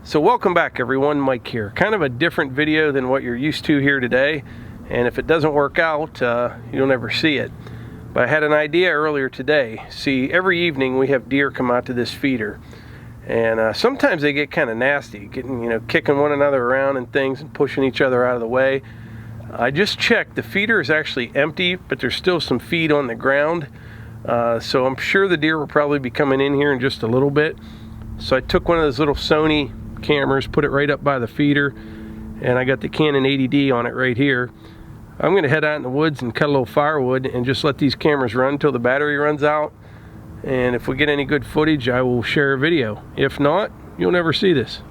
So welcome back everyone, Mike here. Kind of a different video than what you're used to here today, and if it doesn't work out, you'll never see it. But I had an idea earlier today. See, every evening we have deer come out to this feeder, and sometimes they get kind of nasty, kicking one another around and things and pushing each other out of the way. I just checked, the feeder is actually empty, but there's still some feed on the ground. So I'm sure the deer will probably be coming in here in just a little bit. So I took one of those little Sony cameras, put it right up by the feeder, and I got the Canon 80D on it right here. I'm going to head out in the woods and cut a little firewood and just let these cameras run until the battery runs out. And if we get any good footage, I will share a video. If not, you'll never see this.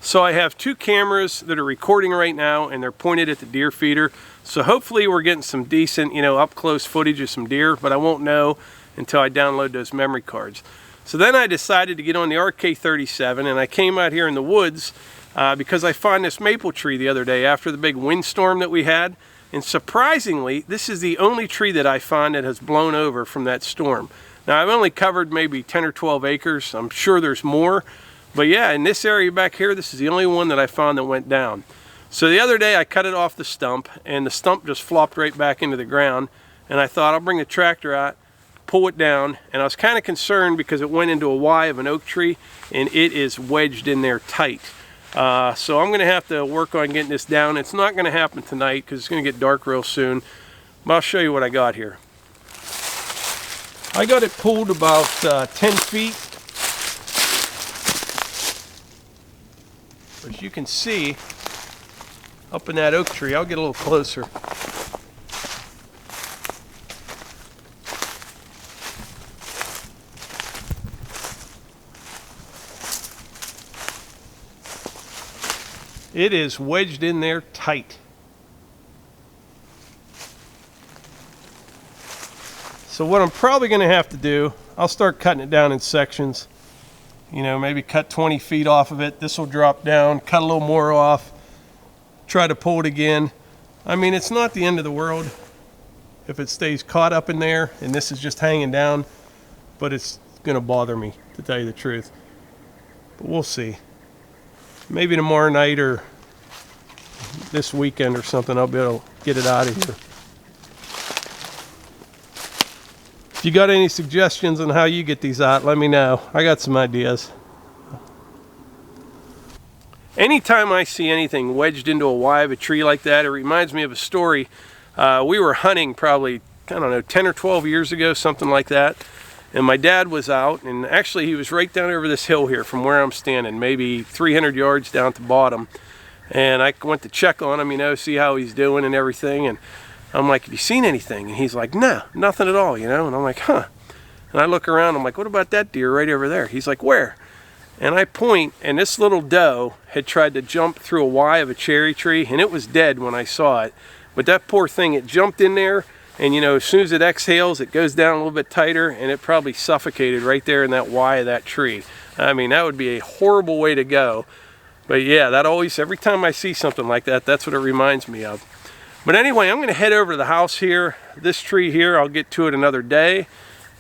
So I have two cameras that are recording right now, and they're pointed at the deer feeder. So hopefully we're getting some decent, up close footage of some deer, but I won't know until I download those memory cards. So then I decided to get on the RK37, and I came out here in the woods because I found this maple tree the other day after the big windstorm that we had. And surprisingly, this is the only tree that I found that has blown over from that storm. Now I've only covered maybe 10 or 12 acres. I'm sure there's more. But yeah, in this area back here, this is the only one that I found that went down. So the other day I cut it off the stump, and the stump just flopped right back into the ground. And I thought I'll bring the tractor out, pull it down, and I was kind of concerned because it went into a Y of an oak tree, and it is wedged in there tight. So I'm going to have to work on getting this down. It's not going to happen tonight because it's going to get dark real soon. But I'll show you what I got here. I got it pulled about 10 feet. As you can see, up in that oak tree, I'll get a little closer. It is wedged in there tight. So what I'm probably going to have to do, I'll start cutting it down in sections. Maybe cut 20 feet off of it. This will drop down, cut a little more off, try to pull it again. I mean, it's not the end of the world if it stays caught up in there and this is just hanging down, but it's gonna bother me, to tell you the truth. But we'll see. Maybe tomorrow night or this weekend or something, I'll be able to get it out of here. If you got any suggestions on how you get these out, let me know. I got some ideas. Anytime I see anything wedged into a Y of a tree like that, it reminds me of a story. We were hunting probably, I don't know, 10 or 12 years ago, something like that. And my dad was out, and actually he was right down over this hill here from where I'm standing, maybe 300 yards down at the bottom. And I went to check on him, you know, see how he's doing and everything. And I'm like, have you seen anything? And he's like, no, nothing at all, you know. And I'm like, huh. And I look around, I'm like, what about that deer right over there? He's like, where? And I point, and this little doe had tried to jump through a Y of a cherry tree, and it was dead when I saw it. But that poor thing, it jumped in there, and you know, as soon as it exhales, it goes down a little bit tighter, and it probably suffocated right there in that Y of that tree. I mean, that would be a horrible way to go. But yeah, that always, every time I see something like that, that's what it reminds me of. But anyway, I'm going to head over to the house here. This tree here, I'll get to it another day.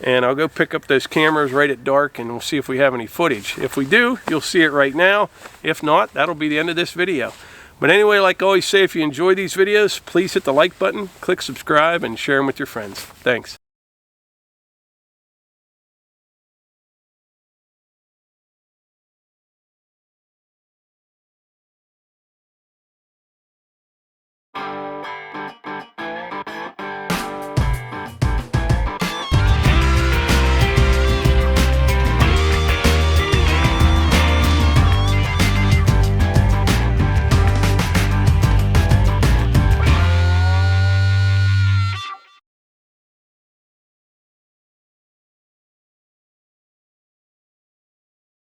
And I'll go pick up those cameras right at dark, and we'll see if we have any footage. If we do, you'll see it right now. If not, that'll be the end of this video. But anyway, like I always say, if you enjoy these videos, please hit the like button, click subscribe, and share them with your friends. Thanks.